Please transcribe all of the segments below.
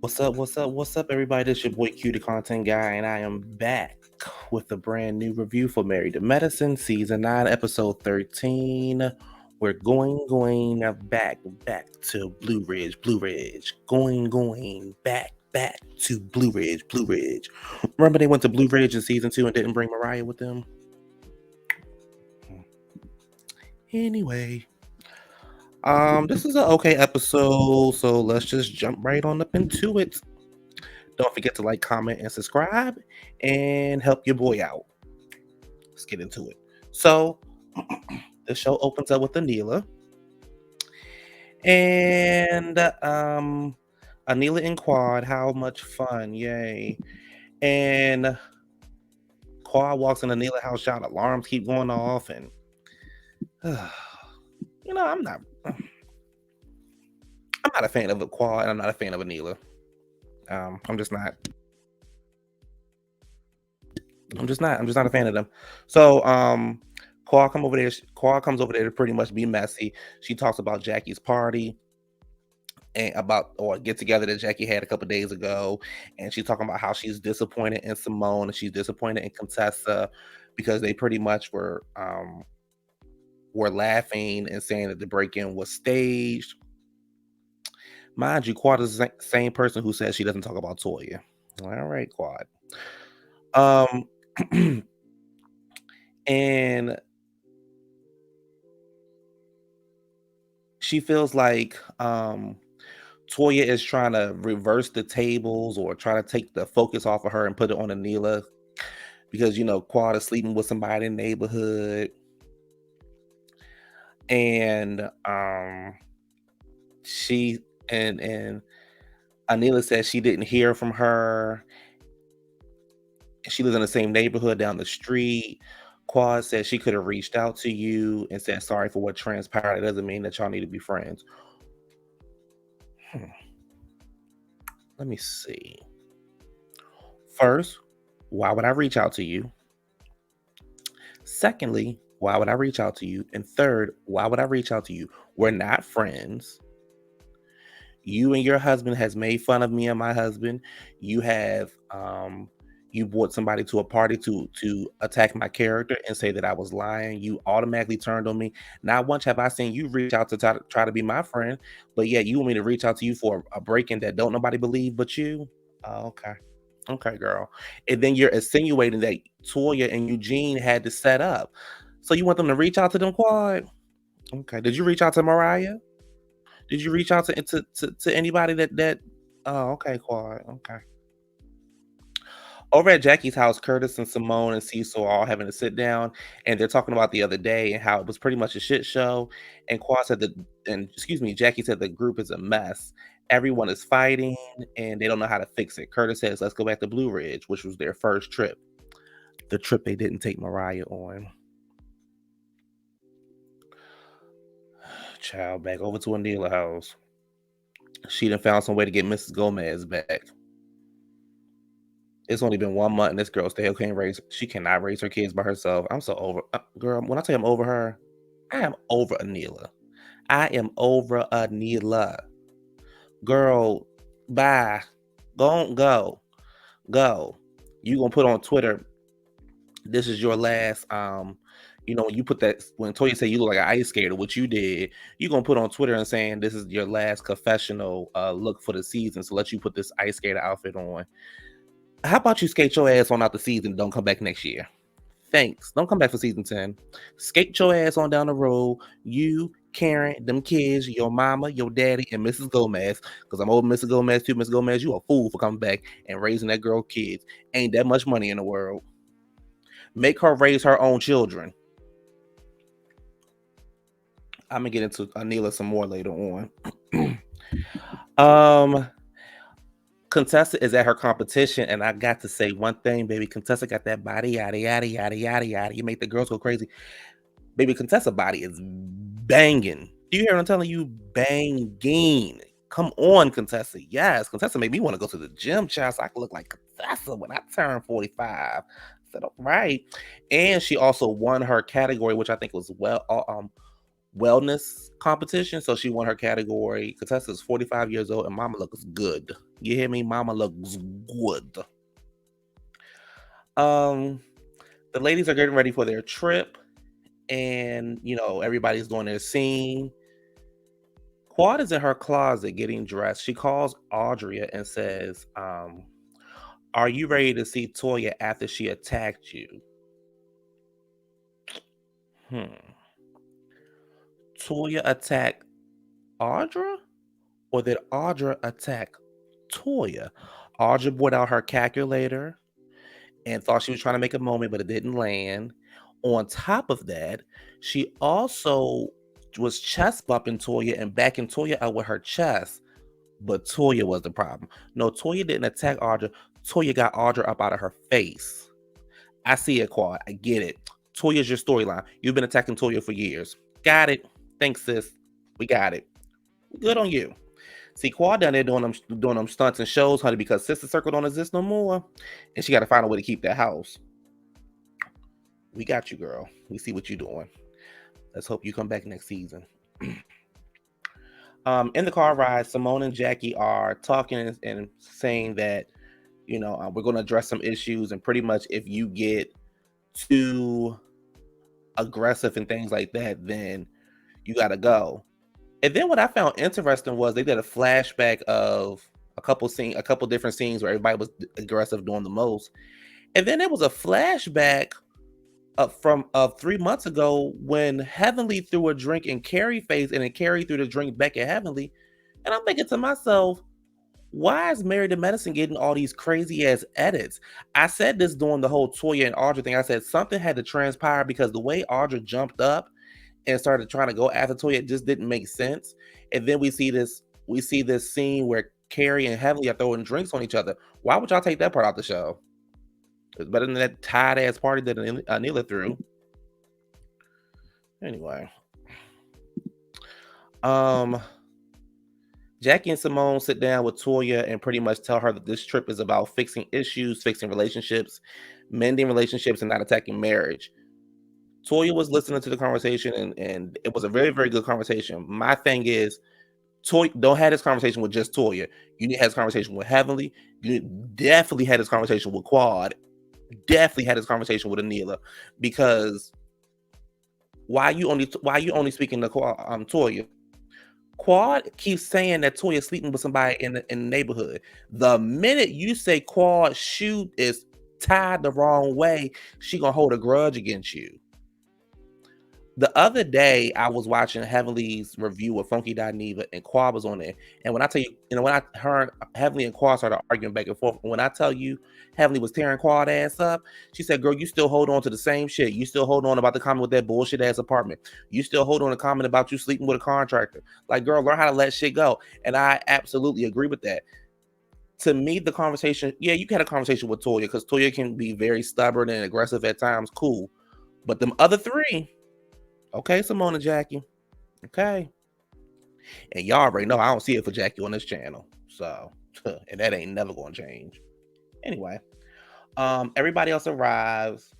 What's up? What's up? What's up, everybody? This your boy Q the Content Guy, and I am back with a brand new review for Married to Medicine, Season 9, Episode 13. We're going back to Blue Ridge, going back to Blue Ridge. Remember they went to Blue Ridge in Season 2 and didn't bring Mariah with them? Anyway, this is an okay episode, so let's just jump right on up into it. Don't forget to like, comment, and subscribe, and help your boy out. Let's get into it. So, the show opens up with Anila, and Anila and Quad. How much fun! Yay! And Quad walks in Anila's house, shout alarms keep going off, and I'm not a fan of Quad, and I'm not a fan of Anila. I'm just not a fan of them. So Quad comes over there to pretty much be messy. She talks about Jackie's party and get together that Jackie had a couple days ago, and she's talking about how she's disappointed in Simone and she's disappointed in Contessa because they pretty much were laughing and saying that the break-in was staged. Mind you, Quad is the same person who says she doesn't talk about Toya. All right, Quad. And she feels like Toya is trying to reverse the tables or try to take the focus off of her and put it on Anila because Quad is sleeping with somebody in the neighborhood, and she and Anila says she didn't hear from her. She lives in the same neighborhood down the street. Quad says she could have reached out to you and said sorry for what transpired. It doesn't mean that y'all need to be friends. Let me see. First, why would I reach out to you? Secondly, why would I reach out to you? And third, why would I reach out to you? We're not friends. You and your husband has made fun of me and my husband. You have you brought somebody to a party to attack my character and say that I was lying. You automatically turned on me. Not once have I seen you reach out to try to be my friend, but yet you want me to reach out to you for a break-in that don't nobody believe but you. Oh, okay, girl. And then you're insinuating that Toya and Eugene had to set up. So you want them to reach out to them, Quad? Okay. Did you reach out to Mariah? Did you reach out to anybody that? Oh, okay, Quad. Okay. Over at Jackie's house, Curtis and Simone and Cecil are all having a sit down, and they're talking about the other day and how it was pretty much a shit show. And Jackie said the group is a mess. Everyone is fighting, and they don't know how to fix it. Curtis says, "Let's go back to Blue Ridge," which was their first trip. The trip they didn't take Mariah on. Child, back over to Anila house. She done found some way to get Mrs. Gomez back. It's only been 1 month, and this girl still can't raise. She cannot raise her kids by herself. I'm so over, girl. When I tell you I'm over her, I am over Anila. I am over Anila. Girl, bye. Go. You gonna put on Twitter, this is your last. When you put that, when Toya said you look like an ice skater, which you did, you gonna put on Twitter and saying this is your last confessional look for the season. So let you put this ice skater outfit on. How about you skate your ass on out the season and don't come back next year? Thanks. Don't come back for season 10. Skate your ass on down the road. You, Karen, them kids, your mama, your daddy, and Mrs. Gomez. Because I'm over Mrs. Gomez too. Mrs. Gomez, you a fool for coming back and raising that girl kids. Ain't that much money in the world. Make her raise her own children. I'm gonna get into Anila some more later on. Contessa is at her competition, and I got to say one thing, baby. Contessa got that body, yada. You make the girls go crazy. Baby, Contessa body is banging. Do you hear what I'm telling you? Banging. Come on, Contessa. Yes, Contessa made me want to go to the gym, child, so I can look like Contessa when I turn 45. I said, all right. And she also won her category, which I think was wellness competition. So she won her category. Contessa is 45 years old, and mama looks good. You hear me? Mama looks good. Um, the ladies are getting ready for their trip, and everybody's doing their scene. Quad is in her closet getting dressed. She calls Audria and says, "Are you ready to see Toya after she attacked you?" Hmm. Toya attacked Audra, or did Audra attack Toya? Audra brought out her calculator and thought she was trying to make a moment, but it didn't land. On top of that, she also was chest bumping Toya and backing Toya out with her chest, but Toya was the problem. No, Toya didn't attack Audra. Toya got Audra up out of her face. I see it, Quad. I get it. Toya's your storyline. You've been attacking Toya for years. Got it. Thanks, sis. We got it. Good on you. See, Quad down there doing them stunts and shows, honey, because Sister Circle don't exist no more, and she got to find a way to keep that house. We got you, girl. We see what you're doing. Let's hope you come back next season. In the car ride, Simone and Jackie are talking and saying that we're going to address some issues, and pretty much if you get too aggressive and things like that, then you got to go. And then what I found interesting was they did a flashback of a couple different scenes where everybody was aggressive doing the most. And then there was a flashback from 3 months ago when Heavenly threw a drink in Carrie's face and then Carrie threw the drink back at Heavenly. And I'm thinking to myself, why is Married to Medicine getting all these crazy ass edits? I said this during the whole Toya and Audra thing. I said something had to transpire because the way Audra jumped up and started trying to go after Toya, it just didn't make sense. And then we see this scene where Carrie and Heavenly are throwing drinks on each other. Why would y'all take that part out the show? It's better than that tired ass party that Anila threw. Anyway, Jackie and Simone sit down with Toya and pretty much tell her that this trip is about fixing issues, fixing relationships, mending relationships, and not attacking marriage. Toya was listening to the conversation, and it was a very, very good conversation. My thing is, Toya, don't have this conversation with just Toya. You need to have this conversation with Heavenly. You definitely had this conversation with Quad. Definitely had this conversation with Anila, because why you only speaking to Toya? Quad keeps saying that Toya is sleeping with somebody in the neighborhood. The minute you say Quad shoe is tied the wrong way, she gonna hold a grudge against you. The other day, I was watching Heavenly's review of Funky Neva, and Quad was on there. And when I tell you, when I heard Heavenly and Quad started arguing back and forth, when I tell you Heavenly was tearing Quad ass up, she said, "Girl, you still hold on to the same shit. You still hold on about the comment with that bullshit ass apartment. You still hold on to comment about you sleeping with a contractor. Like, girl, learn how to let shit go." And I absolutely agree with that. To me, the conversation, yeah, you had a conversation with Toya because Toya can be very stubborn and aggressive at times. Cool. But them other three, okay, Simone and Jackie. Okay. And y'all already know I don't see it for Jackie on this channel. So, and that ain't never gonna change. Anyway, everybody else arrives.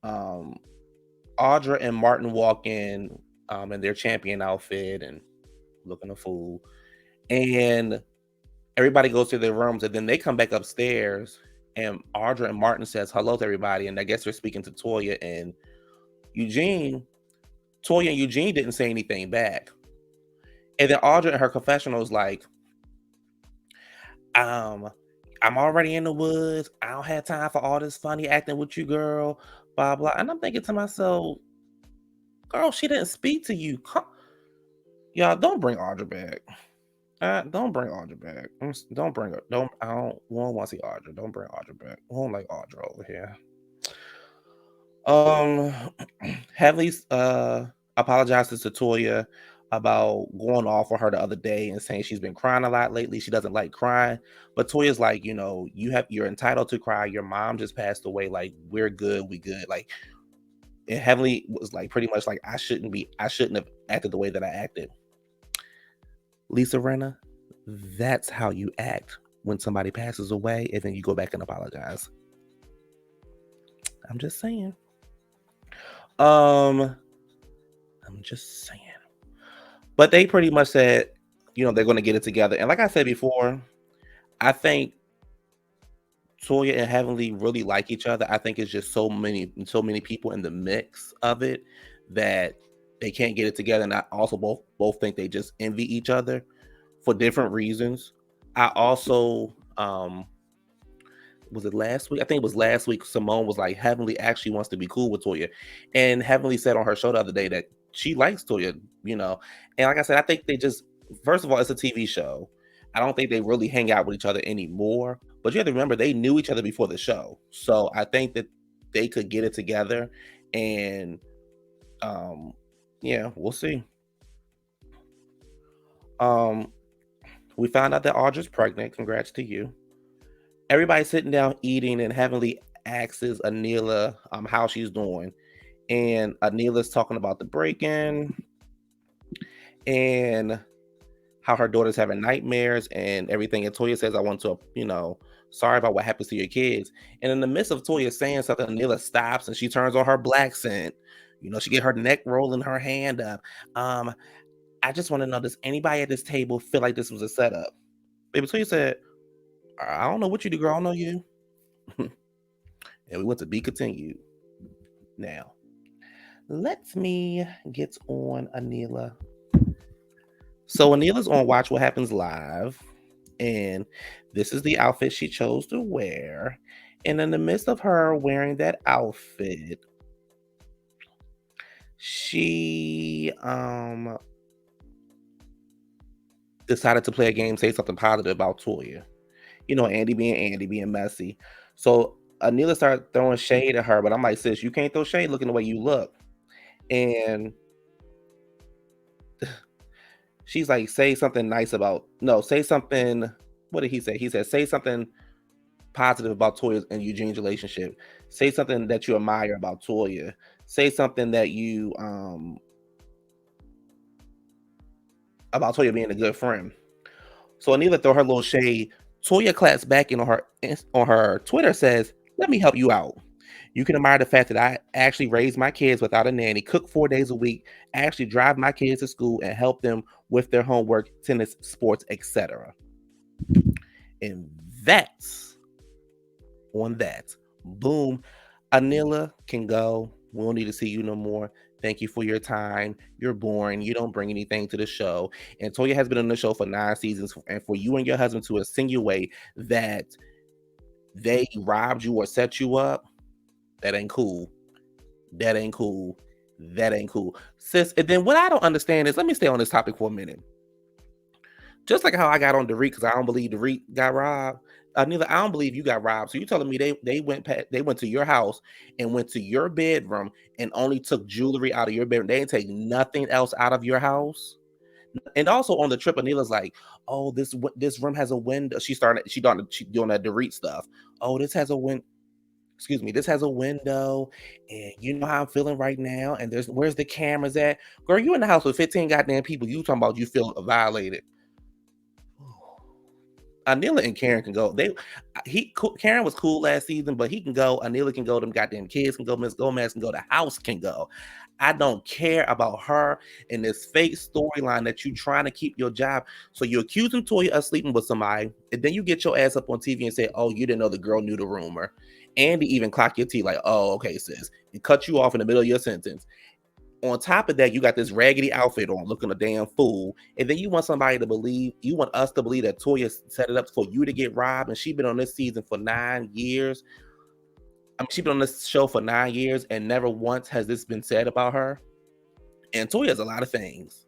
Audra and Martin walk in their champion outfit and looking a fool. And everybody goes to their rooms, and then they come back upstairs, and Audra and Martin says hello to everybody, and I guess they're speaking to Toya and Eugene. Toya and Eugene didn't say anything back. And then Audra in her confessional is like, I'm already in the woods. I don't have time for all this funny acting with you, girl. Blah blah. And I'm thinking to myself, girl, she didn't speak to you. Y'all, don't bring Audra back. Don't bring Audra back. Don't bring her. Don't. I don't. We don't want to see Audra. Don't bring Audra back. We don't like Audra over here. Um, Heavenly's apologizes to Toya about going off on her the other day and saying she's been crying a lot lately. She doesn't like crying, but Toya's like, you're entitled to cry. Your mom just passed away. Like, we're good. We good. Like, and Heavenly was like, pretty much like, I shouldn't have acted the way that I acted. Lisa Renna, that's how you act when somebody passes away, and then you go back and apologize. I'm just saying. I'm just saying. But they pretty much said, they're going to get it together. And like I said before, I think Toya and Heavenly really like each other. I think it's just so many people in the mix of it that they can't get it together. And I also both think they just envy each other for different reasons. I also was it last week? I think it was last week. Simone was like, Heavenly actually wants to be cool with Toya. And Heavenly said on her show the other day that she likes Toya, you know. And like I said, I think they just, first of all, it's a TV show. I don't think they really hang out with each other anymore. But you have to remember, they knew each other before the show. So I think that they could get it together. And um, yeah, we'll see. Um, we found out that Audra's pregnant. Congrats to you. Everybody's sitting down eating, and Heavenly asks Anila how she's doing. And Anila's talking about the break-in and how her daughter's having nightmares and everything. And Toya says, I want to, sorry about what happens to your kids. And in the midst of Toya saying something, Anila stops and she turns on her black scent. She get her neck rolling, her hand up. Um, I just want to know, does anybody at this table feel like this was a setup? Baby Toya said, I don't know what you do, girl. I don't know you. And we went to be continued. Now, let me get on Anila. So Anila's on Watch What Happens Live, and this is the outfit she chose to wear. And in the midst of her wearing that outfit, she decided to play a game, say something positive about Toya. Andy being messy. So Anila started throwing shade at her, but I'm like, sis, you can't throw shade looking the way you look. And she's like, say something nice about, no, say something. What did he say? He said, say something positive about Toya and Eugene's relationship. Say something that you admire about Toya. Say something that you about Toya being a good friend. So Anila throw her little shade. Toya claps back in on her Twitter says, "Let me help you out. You can admire the fact that I actually raised my kids without a nanny, cook 4 days a week, actually drive my kids to school and help them with their homework, tennis, sports, etc." And that's on that. Boom. Anila can go. We don't need to see you no more. Thank you for your time. You're boring. You don't bring anything to the show. And Toya has been on the show for 9 seasons. And for you and your husband to insinuate that they robbed you or set you up, that ain't cool. That ain't cool. That ain't cool. Sis, and then what I don't understand is, let me stay on this topic for a minute. Just like how I got on Dorit because I don't believe Dorit got robbed. Neither I don't believe you got robbed. So you telling me they went to your house and went to your bedroom and only took jewelry out of your bedroom. They didn't take nothing else out of your house. And also on the trip, Anila's like, "Oh, this room has a window." She doing that Dorit stuff. Oh, this has a window. Excuse me, this has a window, and you know how I'm feeling right now. And where's the cameras at? Girl, you in the house with 15 goddamn people. You talking about you feel violated? Anila and Karen can go. Karen was cool last season, but he can go. Anila can go. Them goddamn kids can go. Miss Gomez can go. The house can go. I don't care about her and this fake storyline that you trying to keep your job. So you're accusing Toya of sleeping with somebody, and then you get your ass up on TV and say, "Oh, you didn't know the girl knew the rumor." Andy even clock your teeth like, "Oh, okay, sis," and cut you off in the middle of your sentence. On top of that, you got this raggedy outfit on, looking a damn fool, and then you want us to believe that Toya set it up for you to get robbed, and she's been on this season for 9 years. I mean, she's been on this show for 9 years, and never once has this been said about her. And Toya's a lot of things.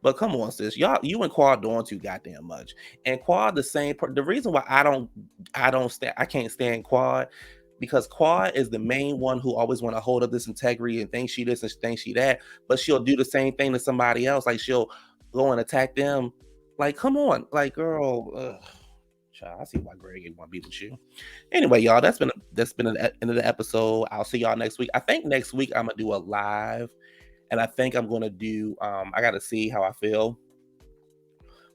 But come on, sis, you and Quad doing too goddamn much. And Quad the reason why I can't stand Quad because Quad is the main one who always want to hold up this integrity and think she this and think she that, but she'll do the same thing to somebody else. Like she'll go and attack them. Like, come on, like girl. Child, I see why Greg want to be with you. Anyway, y'all, that's been an end of the episode. I'll see y'all next week. I think next week I'm gonna do a live, and I think I'm gonna do. I got to see how I feel,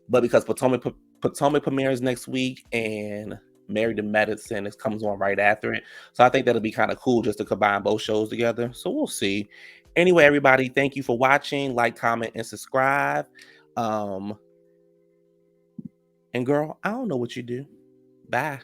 but because Potomac premieres next week and Married to Medicine comes on right after it. So I think that'll be kind of cool just to combine both shows together. So we'll see. Anyway, everybody, thank you for watching. Like, comment, and subscribe. And girl, I don't know what you do. Bye.